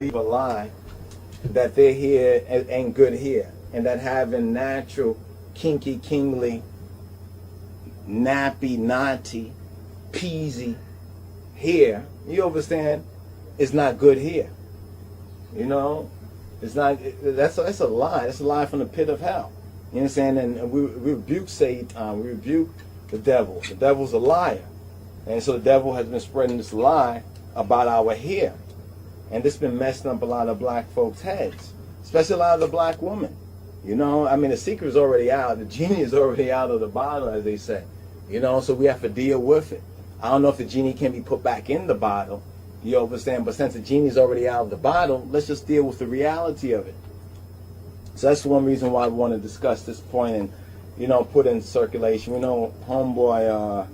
believe a lie that their hair ain't good hair, and that having natural, kinky, kingly, nappy, naughty, peasy hair, you understand, is not good hair. You know, it's not. That's a lie. That's a lie from the pit of hell. You understand? And we rebuke Satan. We rebuke the devil. The devil's a liar, and so the devil has been spreading this lie about our hair, and this has been messing up a lot of black folks' heads, especially a lot of the black women. You know, I mean, the secret is already out. The genie is already out of the bottle, as they say. You know, so we have to deal with it. I don't know if the genie can be put back in the bottle. You understand? But since the genie's already out of the bottle, let's just deal with the reality of it. So that's one reason why I want to discuss this point and, you know, put in circulation. You know, homeboy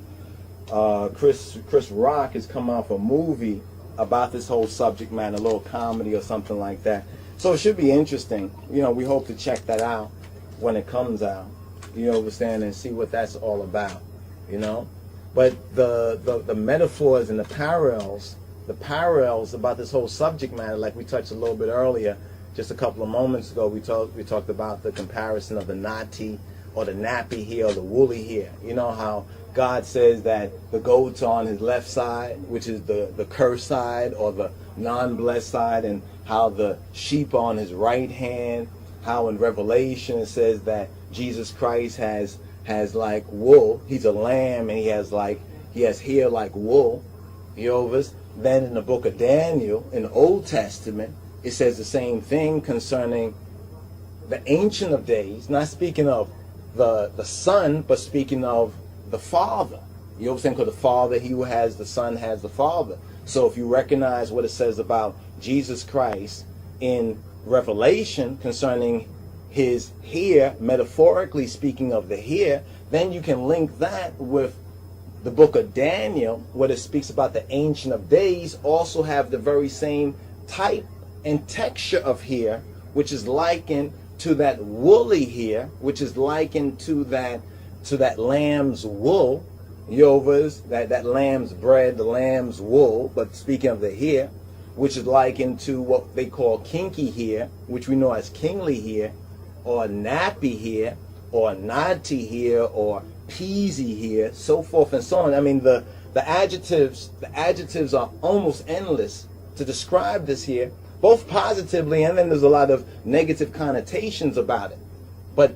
Chris Rock has come out with a movie about this whole subject matter, a little comedy or something like that. So it should be interesting. You know, we hope to check that out when it comes out. You understand, and see what that's all about. You know, but the metaphors and the parallels about this whole subject matter, like we touched a little bit earlier, just a couple of moments ago, we talked about the comparison of the naughty or the nappy hair or the woolly hair. You know how God says that the goat's on his left side, which is the cursed side or the non-blessed side, and how the sheep are on his right hand. How in Revelation it says that Jesus Christ has like wool. He's a lamb and he has hair like wool. Then in the book of Daniel, in the Old Testament, it says the same thing concerning the Ancient of Days, not speaking of the Son, but speaking of the Father. You understand? Because the Father, he who has the Son has the Father. So if you recognize what it says about Jesus Christ in Revelation concerning his hair, metaphorically speaking of the hair, then you can link that with the book of Daniel, where it speaks about the Ancient of Days, also have the very same type and texture of hair, which is likened to that woolly hair, which is likened to that lamb's wool, that lamb's bread, the lamb's wool, but speaking of the hair, which is likened to what they call kinky hair, which we know as kingly hair, or nappy hair, or naughty hair, or peasy hair, so forth and so on. I mean, the adjectives are almost endless to describe this here, both positively, and then there's a lot of negative connotations about it. But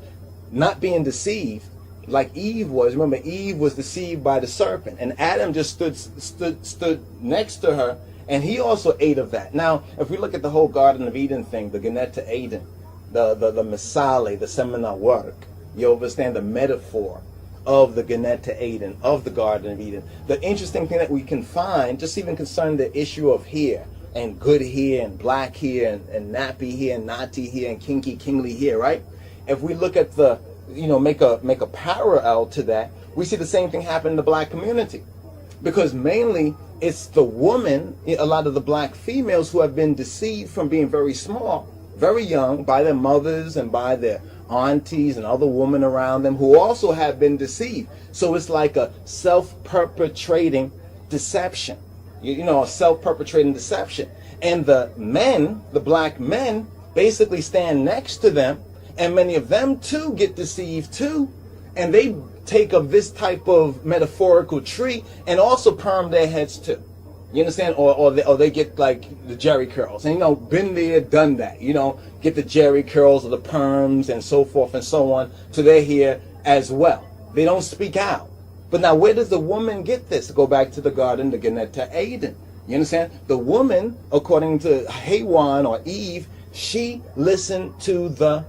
not being deceived, like Eve was. Remember, Eve was deceived by the serpent, and Adam just stood next to her, and he also ate of that. Now, if we look at the whole Garden of Eden thing, the Ganeta Eden, the Misale, the seminal work, you understand the metaphor of the Ganeta Eden, of the Garden of Eden. The interesting thing that we can find, just even concerning the issue of hair, and good hair, and black hair, and nappy hair, and naughty hair, and kinky, kingly hair, right? If we look at the, make a parallel to that, we see the same thing happen in the black community. Because mainly, it's the woman, a lot of the black females who have been deceived from being very small, very young, by their mothers and by their aunties and other women around them who also have been deceived. So it's like a self-perpetrating deception. A self-perpetrating deception. And the men, the black men, basically stand next to them, and many of them too get deceived too. And they take of this type of metaphorical tree and also perm their heads too. You understand? Or they get like the Jerry curls. And been there, done that. Get the Jerry curls or the perms and so forth and so on to their hair as well. They don't speak out. But now where does the woman get this? Go back to the garden, the Ganeta Eden. You understand? The woman, according to Hawa or Eve, she listened to the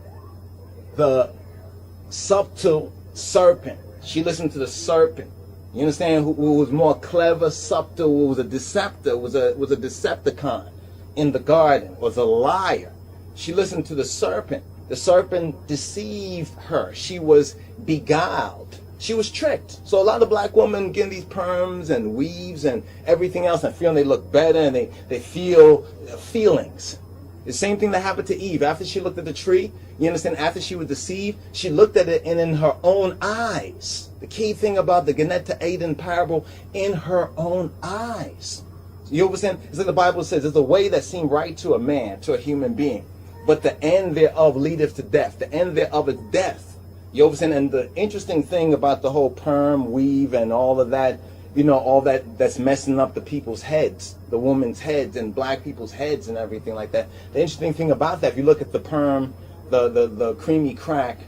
subtle serpent. She listened to the serpent. You understand? Who was more clever, subtle, who was a deceptor, was a Decepticon in the garden, was a liar. She listened to the serpent. The serpent deceived her. She was beguiled. She was tricked. So a lot of black women getting these perms and weaves and everything else and feeling they look better and they feel feelings. The same thing that happened to Eve. After she looked at the tree, you understand, after she was deceived, she looked at it and in her own eyes. The key thing about the Ganeta Eden parable, in her own eyes. You understand? It's like the Bible says, there's a way that seems right to a man, to a human being, but the end thereof leadeth to death. The end thereof is death. You understand? And the interesting thing about the whole perm, weave, and all of that, all that's messing up the people's heads, the women's heads and black people's heads and everything like that. The interesting thing about that, if you look at the perm, the creamy crack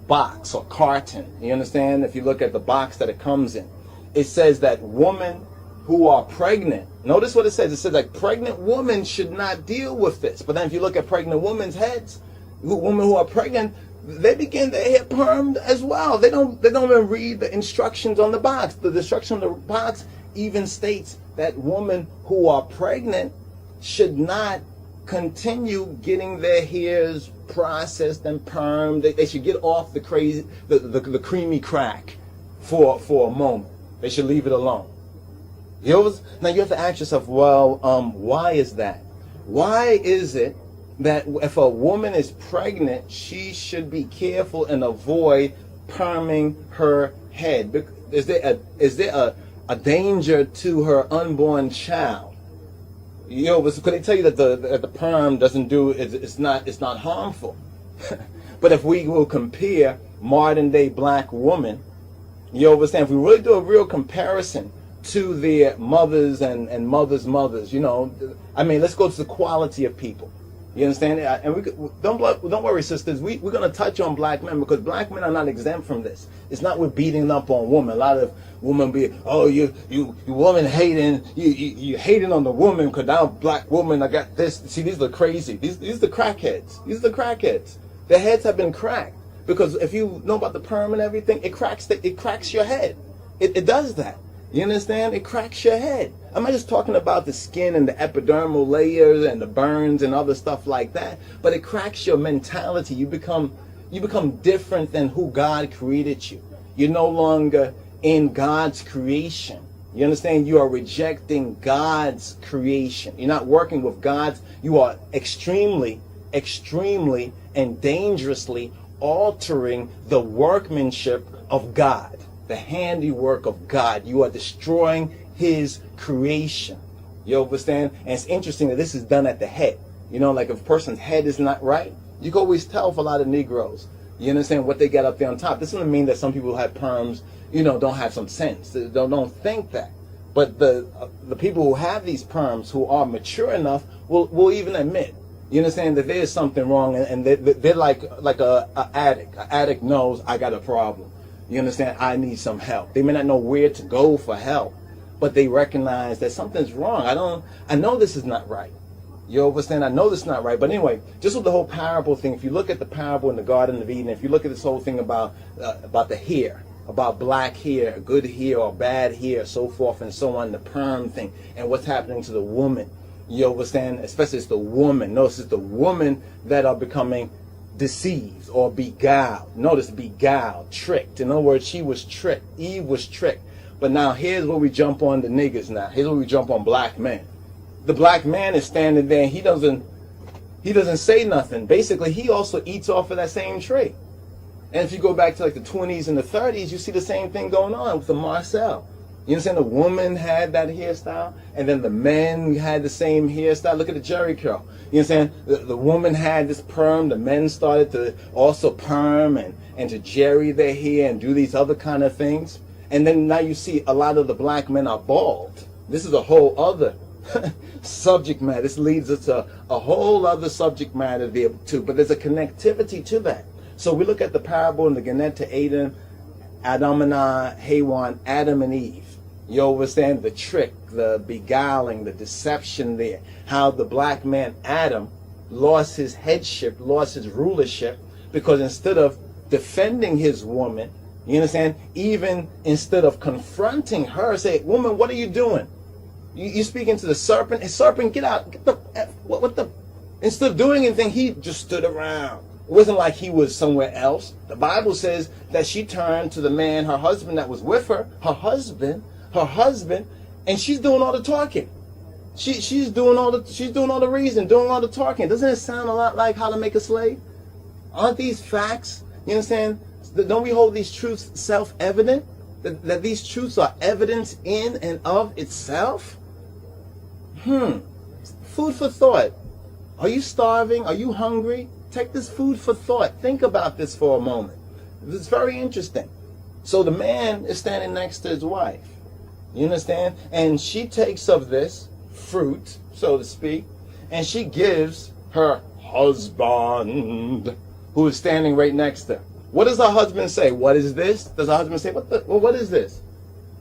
box or carton, you understand? If you look at the box that it comes in, it says that women who are pregnant, notice what it says. It says like pregnant women should not deal with this. But then if you look at pregnant women's heads, women who are pregnant, they begin their hair permed as well. They don't even read the instructions on the box. The instruction on the box even states that women who are pregnant should not continue getting their hairs processed and permed. They should get off the creamy crack for a moment. They should leave it alone. Now you have to ask yourself, well, why is that? Why is it that if a woman is pregnant, she should be careful and avoid perming her head? Is there a danger to her unborn child? Could they tell you that the perm doesn't do it's not harmful? But if we will compare modern day black women, you understand, if we really do a real comparison to their mothers and mothers' mothers, let's go to the quality of people. You understand? And don't worry, sisters. We're going to touch on black men because black men are not exempt from this. It's not we're beating up on women. A lot of women be, oh, you woman hating, you hating on the woman because now black woman, I got this. See, these are crazy. These are the crackheads. These are the crackheads. Their heads have been cracked because if you know about the perm and everything, it cracks your head. It does that. You understand? It cracks your head. I'm not just talking about the skin and the epidermal layers and the burns and other stuff like that, but it cracks your mentality. You become different than who God created you. You're no longer in God's creation. You understand? You are rejecting God's creation. You're not working with God's. You are extremely, extremely and dangerously altering the workmanship of God. The handiwork of God. You are destroying his creation. You understand? And it's interesting that this is done at the head. Like if a person's head is not right, you can always tell for a lot of Negroes. You understand what they get up there on top. This doesn't mean that some people who have perms, don't have some sense. They don't think that. But the people who have these perms, who are mature enough, will even admit, you understand, that there's something wrong, and they're like a addict. An addict knows I got a problem. You understand? I need some help. They may not know where to go for help, but they recognize that something's wrong. I know this is not right. You understand? I know this is not right. But anyway, just with the whole parable thing, if you look at the parable in the Garden of Eden, if you look at this whole thing about the hair, about black hair, good hair or bad hair, so forth and so on, the perm thing, and what's happening to the woman, you understand? Especially it's the woman. Notice it's the woman that are becoming deceived or beguiled. Notice beguiled, tricked. In other words, she was tricked. Eve was tricked. But now here's where we jump on the niggas now. Here's where we jump on black men. The black man is standing there and he doesn't say nothing. Basically, he also eats off of that same tree. And if you go back to like the 20s and the 30s, you see the same thing going on with the Marcel. You understand? The woman had that hairstyle, and then the men had the same hairstyle. Look at the Jerry curl. You understand? The woman had this perm. The men started to also perm and to jerry their hair and do these other kind of things. And then now you see a lot of the black men are bald. This is a whole other subject matter. This leads us to a whole other subject matter there too. But there's a connectivity to that. So we look at the parable in the Genet to Adam and Hawan, Adam and Eve. You understand the trick, the beguiling, the deception there. How the black man Adam lost his headship, lost his rulership, because instead of defending his woman, you understand, even instead of confronting her, say, woman, what are you doing? You speaking to the serpent? Hey, serpent, get out. Get the. Instead of doing anything, he just stood around. It wasn't like he was somewhere else. The Bible says that she turned to the man, her husband that was with her, her husband, and she's doing all the talking. She's doing all the reason, doing all the talking. Doesn't it sound a lot like How to Make a Slave? Aren't these facts? You understand? Don't we hold these truths self-evident? That these truths are evidence in and of itself? Food for thought. Are you starving? Are you hungry? Take this food for thought. Think about this for a moment. It's very interesting. So the man is standing next to his wife. You understand? And she takes of this fruit, so to speak, and she gives her husband, who is standing right next to her. What does her husband say? What is this? Does her husband say, what is this?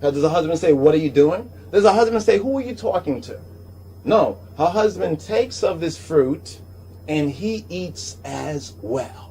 Does her husband say, what are you doing? Does her husband say, who are you talking to? No. Her husband takes of this fruit and he eats as well.